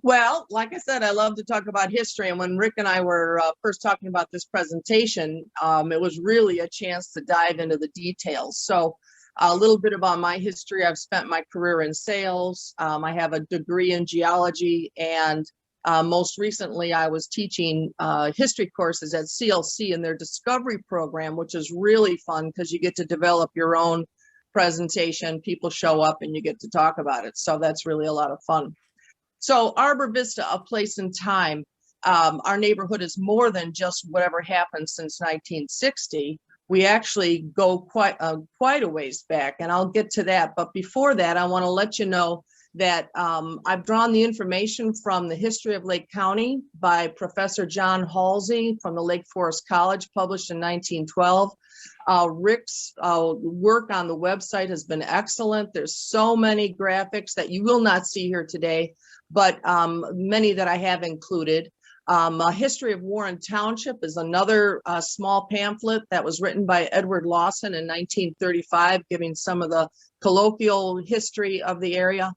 Well, like I said, I love to talk about history. And when Rick and I were first talking about this presentation, it was really a chance to dive into the details. So a little bit about my history. I've spent my career in sales. I have a degree in geology, and most recently I was teaching history courses at CLC in their discovery program, which is really fun because you get to develop your own presentation. People show up and you get to talk about it. So that's really a lot of fun. So Arbor Vista, a place in time. Our neighborhood is more than just whatever happened since 1960. We actually go quite a ways back, and I'll get to that. But before that, I want to let you know that I've drawn the information from the History of Lake County by Professor John Halsey from the Lake Forest College, published in 1912. Rick's work on the website has been excellent. There's so many graphics that you will not see here today, but many that I have included. A History of Warren Township is another small pamphlet that was written by Edward Lawson in 1935, giving some of the colloquial history of the area.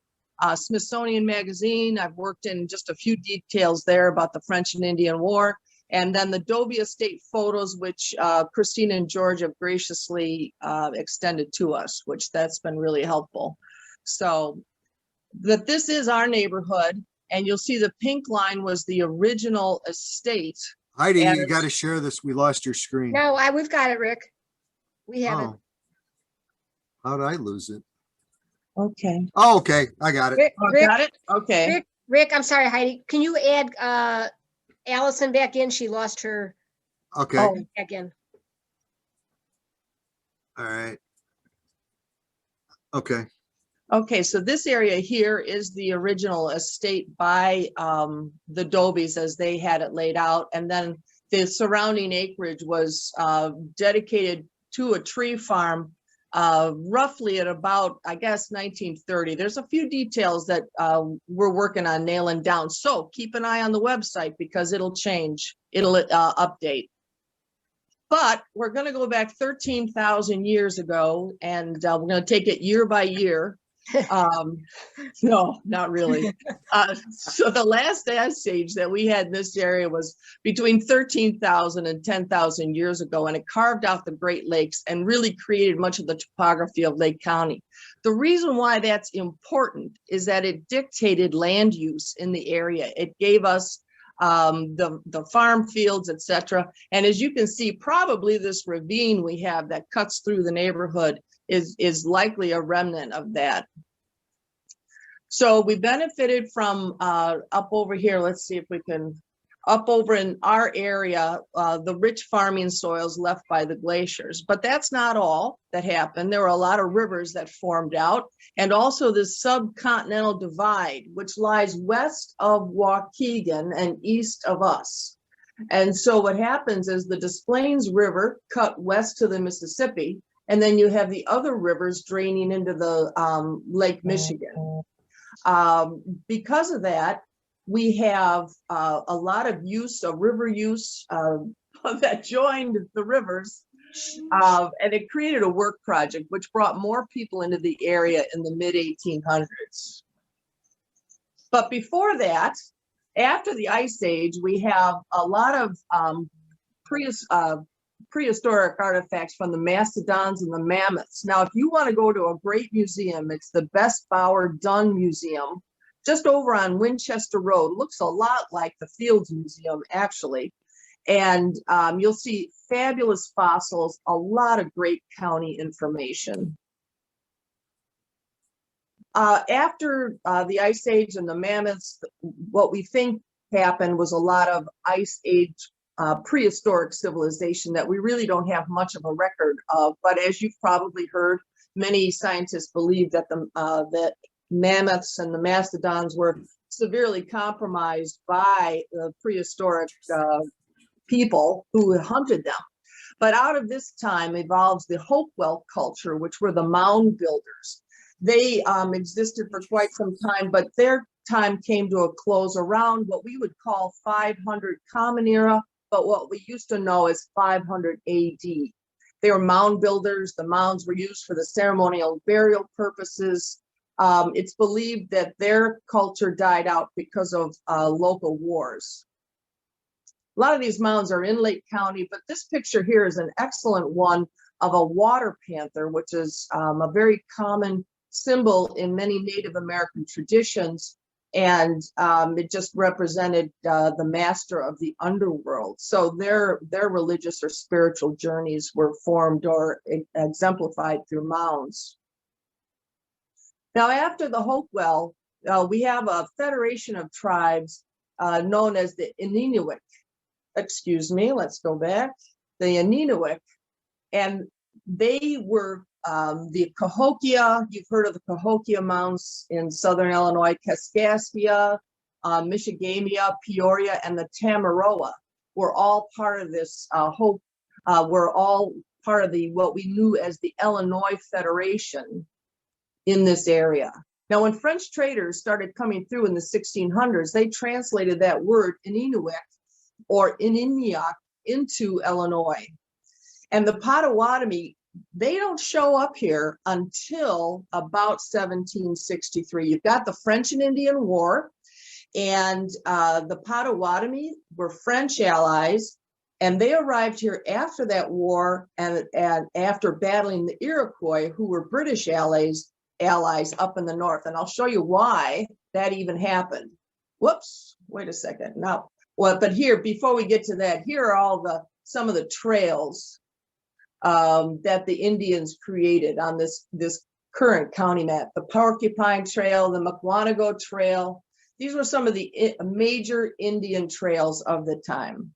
Smithsonian Magazine, I've worked in just a few details there about the French and Indian War. And then the Dobie Estate photos, which Christina and George have graciously extended to us, which that's been really helpful. So this is our neighborhood, and you'll see the pink line was the original estate. Heidi, you got to share this. We lost your screen. No, we've got it, Rick. We have it. How did I lose it? Okay. Oh, okay. I got it. Rick, got it? Okay. Rick, I'm sorry, Heidi. Can you add Allison back in? She lost her. Okay. Back in. All right. Okay. Okay, so this area here is the original estate by the Dobies as they had it laid out. And then the surrounding acreage was dedicated to a tree farm roughly at about, I guess, 1930. There's a few details that we're working on nailing down. So keep an eye on the website because it'll change, it'll update. But we're going to go back 13,000 years ago, and we're going to take it year by year. No, not really. So the last ice age that we had in this area was between 13,000 and 10,000 years ago, and it carved out the Great Lakes and really created much of the topography of Lake County. The reason why that's important is that it dictated land use in the area. It gave us the farm fields, etc. And as you can see, probably this ravine we have that cuts through the neighborhood is likely a remnant of that. So we benefited from up over here. Let's see if we can, up over in our area, the rich farming soils left by the glaciers. But that's not all that happened. There were a lot of rivers that formed out, and also this subcontinental divide, which lies west of Waukegan and east of us. And so what happens is the Des Plaines River cut west to the Mississippi, and then you have the other rivers draining into the Lake Michigan. Because of that, we have a lot of use of river use that joined the rivers, and it created a work project which brought more people into the area in the mid-1800s. But before that, after the Ice Age, we have a lot of prehistoric artifacts from the mastodons and the mammoths. Now, if you want to go to a great museum, it's the Best Bauer Dunn Museum, just over on Winchester Road. Looks a lot like the Fields Museum, actually. And you'll see fabulous fossils, a lot of great county information. After the Ice Age and the mammoths, what we think happened was a lot of Ice Age prehistoric civilization that we really don't have much of a record of. But as you've probably heard, many scientists believe that that mammoths and the mastodons were severely compromised by the prehistoric people who hunted them. But out of this time evolves the Hopewell culture, which were the Mound Builders. They existed for quite some time, but their time came to a close around what we would call 500 Common Era, but what we used to know as 500 AD. They were mound builders. The mounds were used for the ceremonial burial purposes. It's believed that their culture died out because of local wars. A lot of these mounds are in Lake County, but this picture here is an excellent one of a water panther, which is a very common symbol in many Native American traditions. And it just represented the master of the underworld. So their religious or spiritual journeys were formed or exemplified through mounds. Now, after the Hopewell, we have a federation of tribes known as the Inuit. Excuse me, let's go back. The Inuit, and they were the Cahokia. You've heard of the Cahokia Mounds in southern Illinois, Kaskaskia, Michigamia, Peoria, and the Tamaroa were all part of this were all part of the what we knew as the Illinois Federation in this area. Now, when French traders started coming through in the 1600s, they translated that word Inuit or Ininyak into Illinois. And the Potawatomi, they don't show up here until about 1763. You've got the French and Indian War, and the Potawatomi were French allies, and they arrived here after that war and after battling the Iroquois, who were British allies up in the north. And I'll show you why that even happened. Whoops, wait a second. No. Well, but here, before we get to that, here are all some of the trails that the Indians created on this current county map. The Porcupine Trail, the Mukwonago Trail. These were some of the major Indian trails of the time.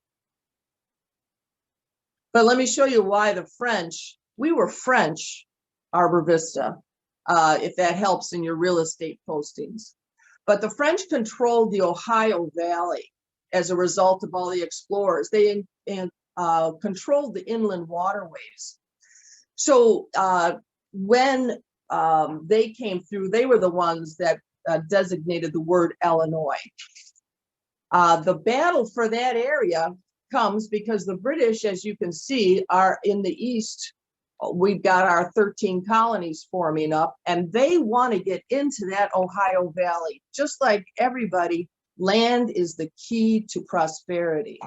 But let me show you why the French, we were French, Arbor Vista, if that helps in your real estate postings. But the French controlled the Ohio Valley as a result of all the explorers. They controlled the inland waterways. So when they came through, they were the ones that designated the word Illinois. The battle for that area comes because the British, as you can see, are in the east. We've got our 13 colonies forming up, and they want to get into that Ohio Valley. Just like everybody, land is the key to prosperity.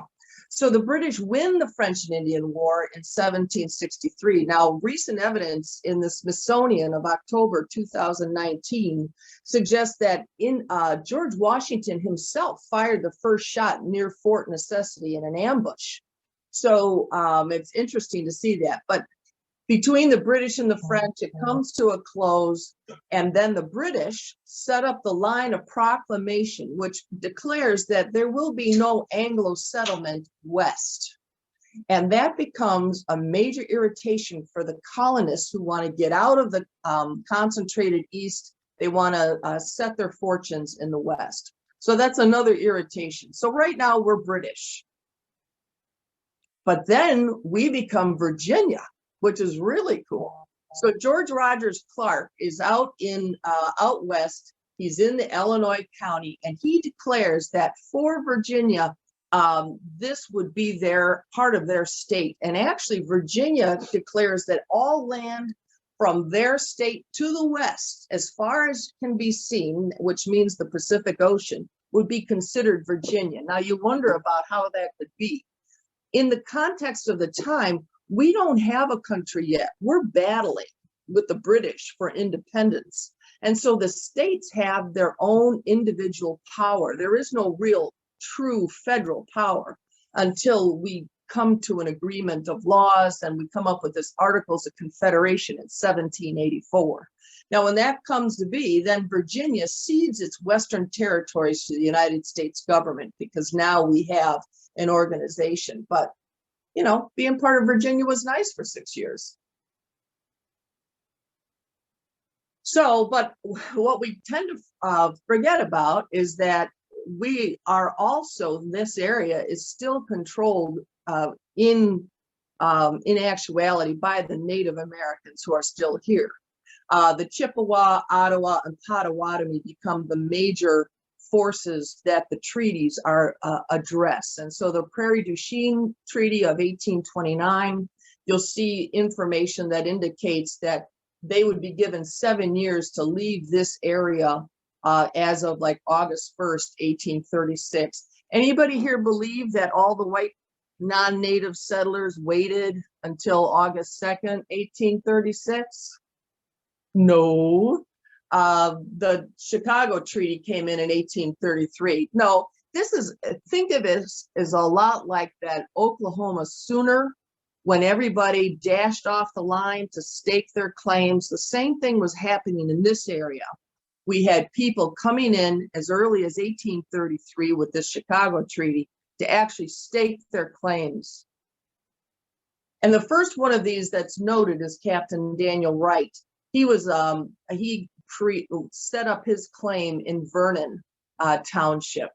So the British win the French and Indian War in 1763. Now, recent evidence in the Smithsonian of October 2019 suggests that George Washington himself fired the first shot near Fort Necessity in an ambush. So it's interesting to see that. But between the British and the French, it comes to a close, and then the British set up the line of proclamation, which declares that there will be no Anglo settlement west. And that becomes a major irritation for the colonists who want to get out of the concentrated east. They want to set their fortunes in the west. So that's another irritation. So right now we're British. But then we become Virginia, which is really cool. So George Rogers Clark is out west. He's in the Illinois County, and he declares that for Virginia, this would be part of their state. And actually, Virginia declares that all land from their state to the west, as far as can be seen, which means the Pacific Ocean, would be considered Virginia. Now, you wonder about how that could be. In the context of the time, we don't have a country yet. We're battling with the British for independence. And so the states have their own individual power. There is no real true federal power until we come to an agreement of laws and we come up with this Articles of Confederation in 1784. Now, when that comes to be, then Virginia cedes its western territories to the United States government because now we have an organization. But you know, being part of Virginia was nice for 6 years. So, but what we tend to forget about is that we are also, this area is still controlled in actuality by the Native Americans who are still here. The Chippewa, Ottawa, and Potawatomi become the major forces that the treaties are address. And so the Prairie du Chien Treaty of 1829, you'll see information that indicates that they would be given 7 years to leave this area as of like August 1st, 1836. Anybody here believe that all the white non-native settlers waited until August 2nd, 1836? No. The Chicago Treaty came in 1833. No, think of it as a lot like that Oklahoma Sooner, when everybody dashed off the line to stake their claims. The same thing was happening in this area. We had people coming in as early as 1833 with this Chicago Treaty to actually stake their claims. And the first one of these that's noted is Captain Daniel Wright. He was set up his claim in Vernon Township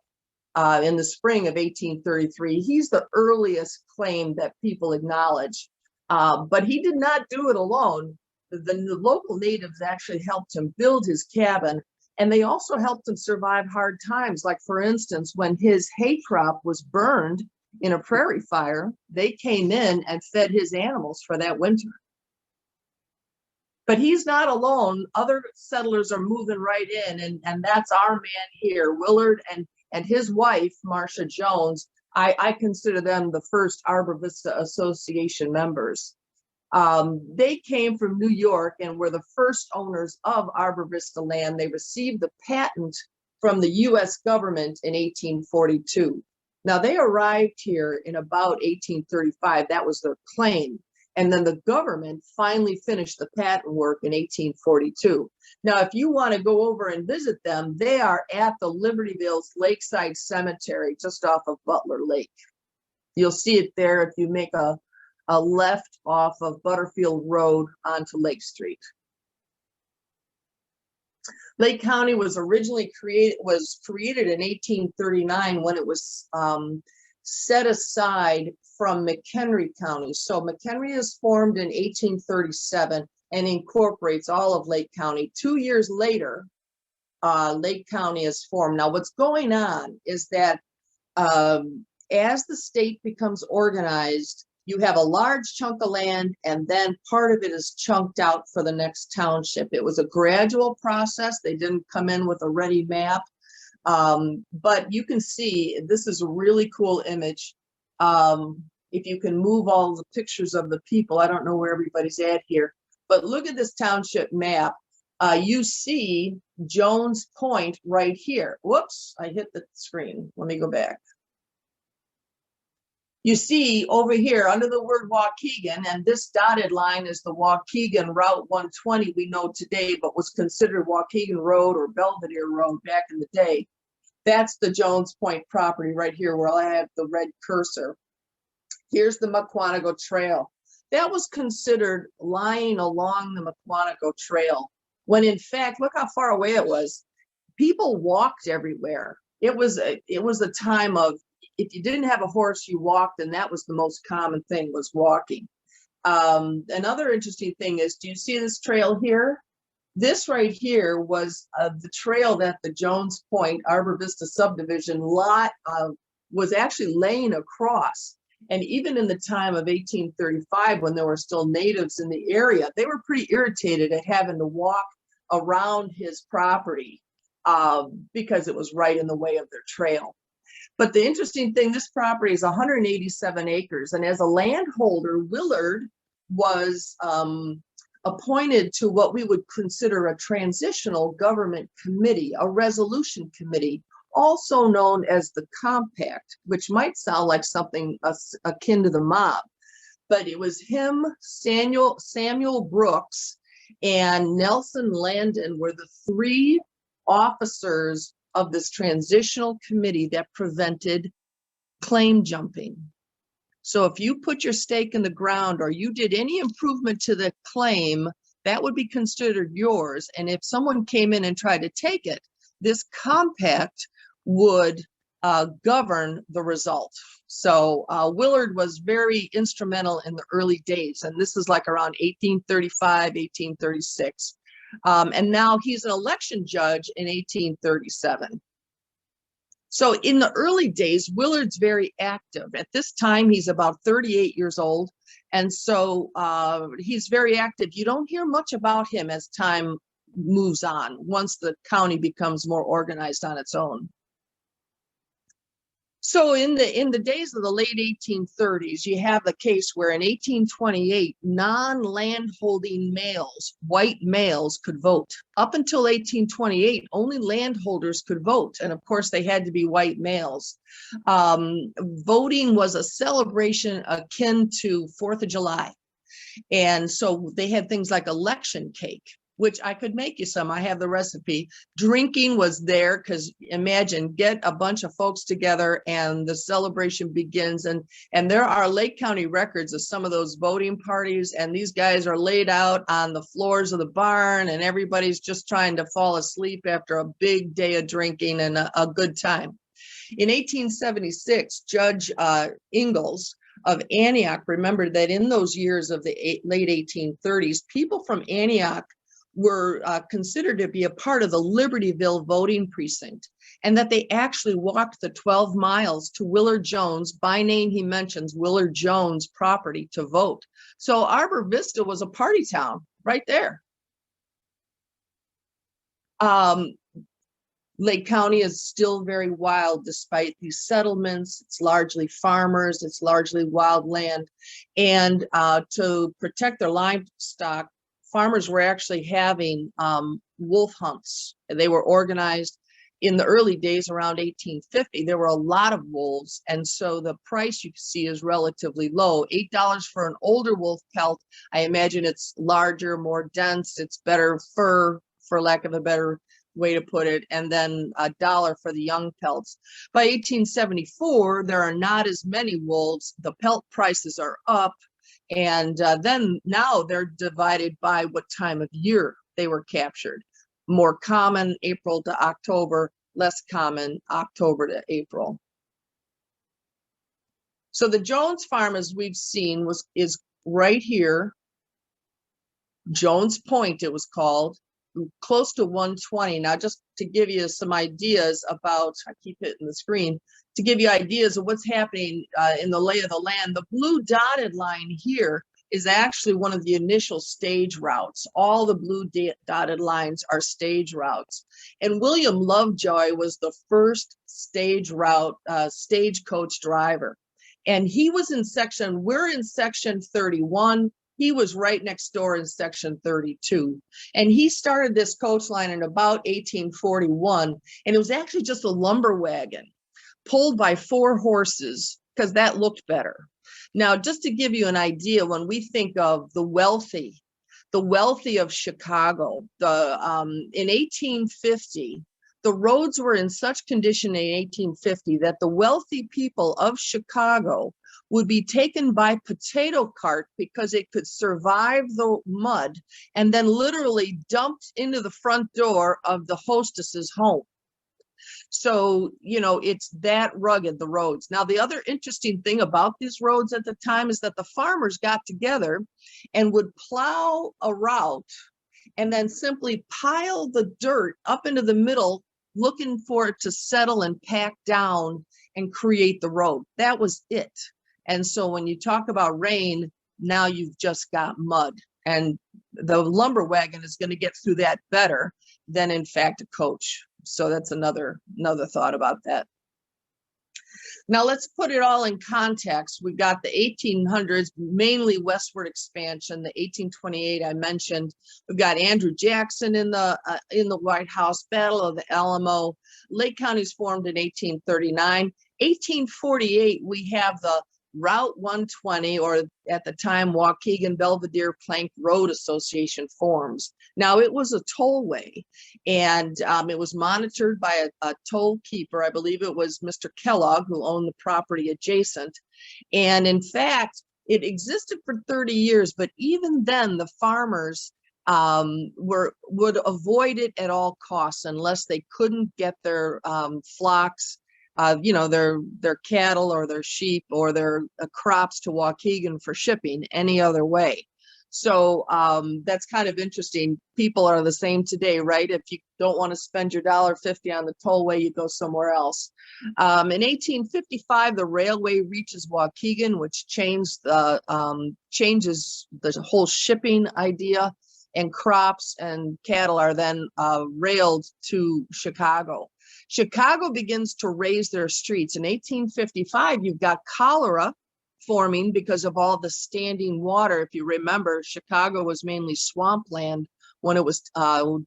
in the spring of 1833. He's the earliest claim that people acknowledge, but he did not do it alone. The local natives actually helped him build his cabin, and they also helped him survive hard times. Like, for instance, when his hay crop was burned in a prairie fire, they came in and fed his animals for that winter. But he's not alone. Other settlers are moving right in, and that's our man here, Willard, and his wife, Marcia Jones. I consider them the first Arbor Vista Association members. They came from New York and were the first owners of Arbor Vista land. They received the patent from the US government in 1842. Now, they arrived here in about 1835. That was their claim. And then the government finally finished the patent work in 1842. Now, if you want to go over and visit them, they are at the Libertyville's Lakeside Cemetery, just off of Butler Lake. You'll see it there if you make a left off of Butterfield Road onto Lake Street. Lake County was originally created in 1839 when it was set aside from McHenry County. So McHenry is formed in 1837 and incorporates all of Lake County. 2 years later, Lake County is formed. Now, what's going on is that as the state becomes organized, you have a large chunk of land, and then part of it is chunked out for the next township. It was a gradual process. They didn't come in with a ready map. But you can see, this is a really cool image. If you can move all the pictures of the people, I don't know where everybody's at here, but look at this township map. You see Jones Point right here. Whoops, I hit the screen. Let me go back. You see over here under the word Waukegan, and this dotted line is the Waukegan Route 120 we know today, but was considered Waukegan Road or Belvedere Road back in the day. That's the Jones Point property right here where I have the red cursor. Here's the Mukwonago Trail. That was considered lying along the Mukwonago Trail, when in fact, look how far away it was. People walked everywhere. It was a time of, if you didn't have a horse, you walked, and that was the most common thing, was walking. Another interesting thing is, do you see this trail here? This right here was the trail that the Jones Point Arbor Vista subdivision lot was actually laying across. And even in the time of 1835, when there were still natives in the area, they were pretty irritated at having to walk around his property because it was right in the way of their trail. But the interesting thing, this property is 187 acres. And as a landholder, Willard was appointed to what we would consider a transitional government committee, a resolution committee, also known as the Compact, which might sound like something akin to the mob. But it was him, Samuel Brooks, and Nelson Landon were the three officers of this transitional committee that prevented claim jumping. So if you put your stake in the ground or you did any improvement to the claim, that would be considered yours. And if someone came in and tried to take it, this compact would govern the result. So Willard was very instrumental in the early days, and this is like around 1835, 1836. And now he's an election judge in 1837. So in the early days, Willard's very active. At this time, he's about 38 years old. And so he's very active. You don't hear much about him as time moves on, once the county becomes more organized on its own. So in the days of the late 1830s, you have the case where in 1828, non-landholding males, white males, could vote. Up until 1828, only landholders could vote. And of course, they had to be white males. Voting was a celebration akin to 4th of July. And so they had things like election cake, which I could make you some. I have the recipe. Drinking was there because imagine, get a bunch of folks together and the celebration begins. And there are Lake County records of some of those voting parties. And these guys are laid out on the floors of the barn and everybody's just trying to fall asleep after a big day of drinking and a good time. In 1876, Judge Ingalls of Antioch remembered that in those years of the late 1830s, people from Antioch were considered to be a part of the Libertyville voting precinct, and that they actually walked the 12 miles to Willard Jones, by name he mentions Willard Jones' property, to vote. So Arbor Vista was a party town right there. Lake County is still very wild despite these settlements. It's largely farmers, it's largely wild land. And to protect their livestock, farmers were actually having wolf hunts. They were organized in the early days around 1850. There were a lot of wolves. And so the price you see is relatively low. $8 for an older wolf pelt. I imagine it's larger, more dense, it's better fur, for lack of a better way to put it, and then $1 for the young pelts. By 1874, there are not as many wolves. The pelt prices are up. And then now they're divided by what time of year they were captured. More common April to October, less common October to April. So the Jones farm, as we've seen, is right here. Jones Point, it was called, close to 120. Now, just to give you some ideas about, I keep hitting the screen, to give you ideas of what's happening in the lay of the land, the blue dotted line here is actually one of the initial stage routes. All the blue dotted lines are stage routes. And William Lovejoy was the first stage route, stagecoach driver. And he was in section, we're in section 31. He was right next door in section 32. And he started this coach line in about 1841. And it was actually just a lumber wagon pulled by 4 horses because that looked better. Now, just to give you an idea, when we think of the wealthy of Chicago, in 1850, the roads were in such condition in 1850 that the wealthy people of Chicago would be taken by potato cart because it could survive the mud and then literally dumped into the front door of the hostess's home. So, you know, it's that rugged, the roads. Now, the other interesting thing about these roads at the time is that the farmers got together and would plow a route and then simply pile the dirt up into the middle, looking for it to settle and pack down and create the road. That was it. And so when you talk about rain, now you've just got mud. And the lumber wagon is going to get through that better than, in fact, a coach. So that's another thought about that. Now let's put it all in context. We got the 1800s, mainly westward expansion. The 1828 I mentioned. We've got Andrew Jackson in the White House, Battle of the Alamo. Lake County's formed in 1839. 1848 we have the Route 120, or at the time, Waukegan Belvedere Plank Road Association forms. Now, it was a tollway, and it was monitored by a toll keeper. I believe it was Mr. Kellogg, who owned the property adjacent. And in fact, it existed for 30 years, but even then, the farmers would avoid it at all costs unless they couldn't get their flocks, you know, their cattle or their sheep or their crops to Waukegan for shipping any other way. So that's kind of interesting. People are the same today, right? If you don't want to spend your $1.50 on the tollway, you go somewhere else. In 1855, the railway reaches Waukegan, which changes the whole shipping idea, and crops and cattle are then railed to Chicago. Chicago begins to raise their streets. In 1855, you've got cholera forming because of all the standing water. If you remember, Chicago was mainly swampland when it was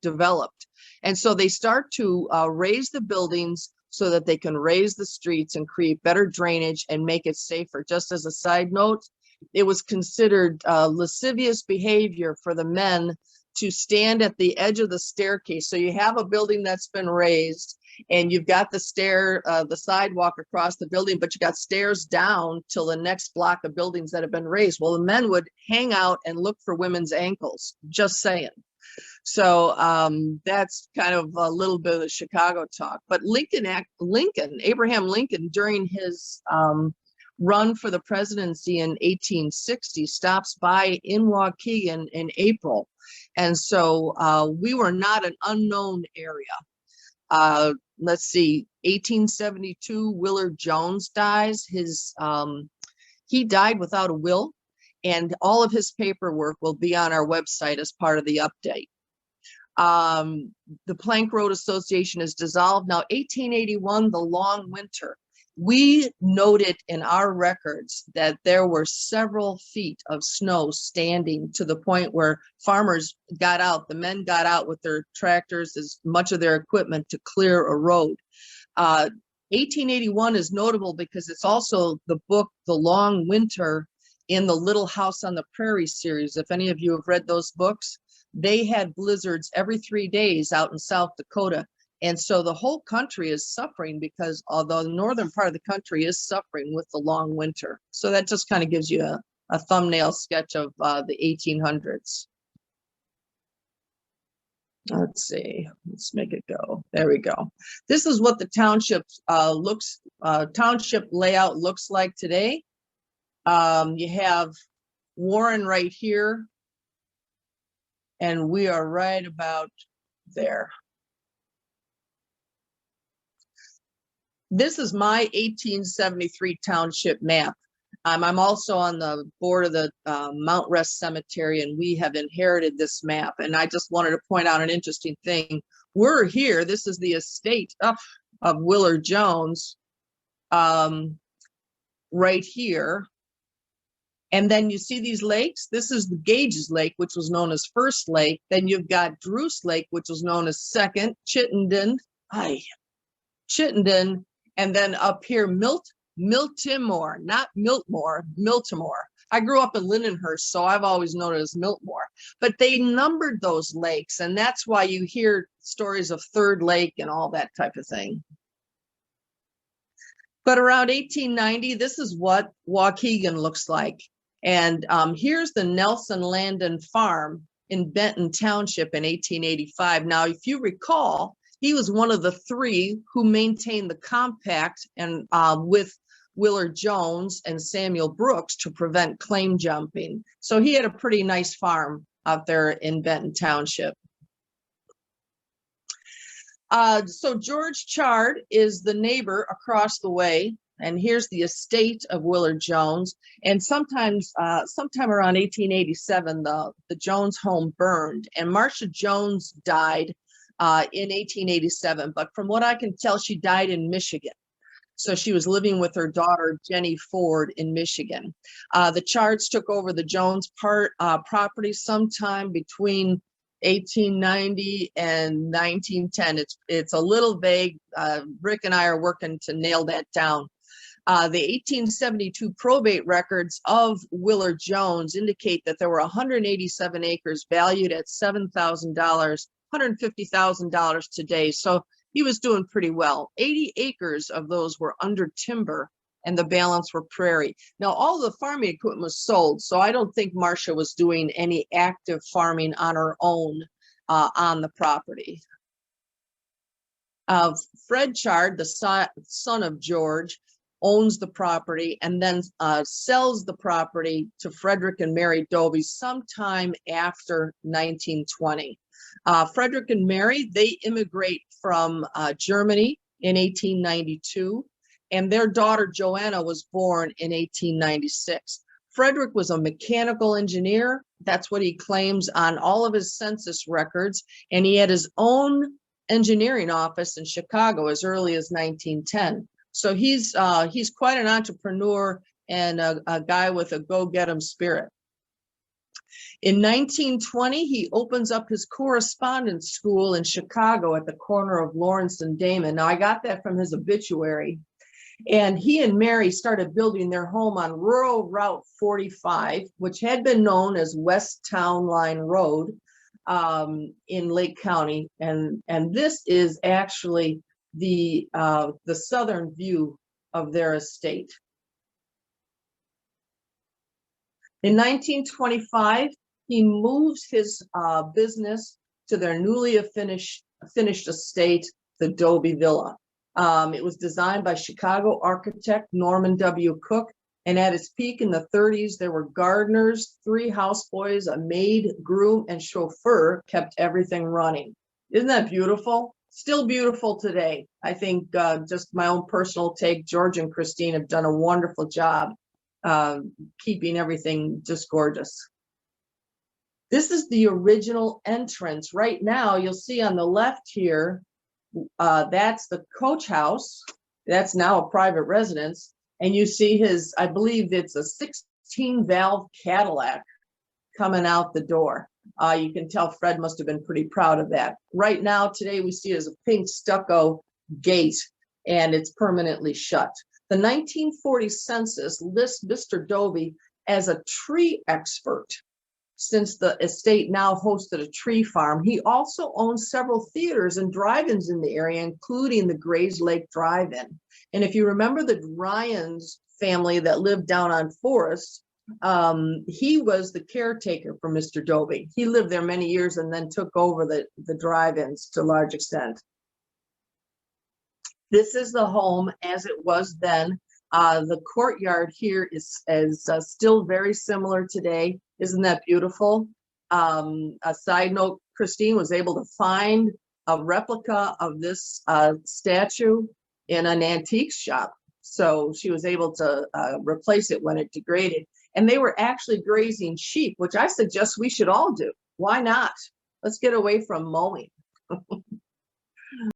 developed. And so they start to raise the buildings so that they can raise the streets and create better drainage and make it safer. Just as a side note, it was considered lascivious behavior for the men to stand at the edge of the staircase. So you have a building that's been raised and you've got the sidewalk across the building, but you got stairs down till the next block of buildings that have been raised. Well, the men would hang out and look for women's ankles, just saying. So that's kind of a little bit of the Chicago talk. But Abraham Lincoln, during his run for the presidency in 1860, stops by in Waukegan in April. And so we were not an unknown area. Let's see, 1872, Willard Jones dies. He died without a will, and all of his paperwork will be on our website as part of the update. The Plank Road Association is dissolved. Now, 1881, the long winter. We noted in our records that there were several feet of snow standing, to the point where farmers got out, the men got out with their tractors, as much of their equipment, to clear a road. 1881 is notable because it's also the book, The Long Winter, in the Little House on the Prairie series. If any of you have read those books, they had blizzards every 3 days out in South Dakota. And so the whole country is suffering because although the northern part of the country is suffering with the long winter. So that just kind of gives you a thumbnail sketch of the 1800s. Let's see, let's make it go. There we go. This is what the township township layout looks like today. You have Warren right here, and we are right about there. This is my 1873 township map. I'm also on the board of the Mount Rest Cemetery, and we have inherited this map. And I just wanted to point out an interesting thing. We're here. This is the estate of Willard Jones right here. And then you see these lakes. This is the Gage's Lake, which was known as First Lake. Then you've got Druce Lake, which was known as Second, Chittenden, and then up here, Miltimore, not Miltmore, Miltimore. I grew up in Lindenhurst, so I've always known it as Miltmore. But they numbered those lakes, and that's why you hear stories of Third Lake and all that type of thing. But around 1890, this is what Waukegan looks like. And here's the Nelson Landon Farm in Benton Township in 1885. Now, if you recall, he was one of the three who maintained the compact and with Willard Jones and Samuel Brooks to prevent claim jumping. So he had a pretty nice farm out there in Benton Township. So George Chard is the neighbor across the way, and here's the estate of Willard Jones. And sometime around 1887, the Jones home burned, and Marcia Jones died in 1887, but from what I can tell, she died in Michigan. So she was living with her daughter, Jenny Ford, in Michigan. The Chards took over the Jones property sometime between 1890 and 1910. It's a little vague. Rick and I are working to nail that down. The 1872 probate records of Willard Jones indicate that there were 187 acres valued at $7,000. $150,000 today. So he was doing pretty well. 80 acres of those were under timber, and the balance were prairie. Now, all the farming equipment was sold, so I don't think Marcia was doing any active farming on her own on the property. Fred Chard, the son of George, owns the property and then sells the property to Frederick and Mary Dobie sometime after 1920. Frederick and Mary, they immigrate from Germany in 1892, and their daughter Joanna was born in 1896. Frederick was a mechanical engineer. That's what he claims on all of his census records, and he had his own engineering office in Chicago as early as 1910. So he's quite an entrepreneur and a guy with a go-get-em spirit. In 1920, he opens up his correspondence school in Chicago at the corner of Lawrence and Damon. Now, I got that from his obituary. And he and Mary started building their home on rural Route 45, which had been known as West Town Line Road in Lake County. And this is actually the southern view of their estate. In 1925, he moves his business to their newly finished estate, the Dobie Villa. It was designed by Chicago architect Norman W. Cook, and at its peak in the 30s, there were gardeners, 3 houseboys, a maid, groom, and chauffeur kept everything running. Isn't that beautiful? Still beautiful today. I think just my own personal take, George and Christine have done a wonderful job keeping everything just gorgeous. This is the original entrance. Right now, you'll see on the left here, that's the coach house. That's now a private residence. And you see his, I believe it's a 16-valve Cadillac coming out the door. You can tell Fred must have been pretty proud of that. Right now, today, we see it as a pink stucco gate, and it's permanently shut. The 1940 census lists Mr. Dobie as a tree expert. Since the estate now hosted a tree farm, he also owns several theaters and drive-ins in the area, including the Grays Lake Drive-In. And if you remember the Ryans family that lived down on Forest, he was the caretaker for Mr. Dobie. He lived there many years and then took over the drive-ins to a large extent. This is the home as it was then. The courtyard here is still very similar today. Isn't that beautiful? A side note, Christine was able to find a replica of this statue in an antique shop. So she was able to replace it when it degraded. And they were actually grazing sheep, which I suggest we should all do. Why not? Let's get away from mowing.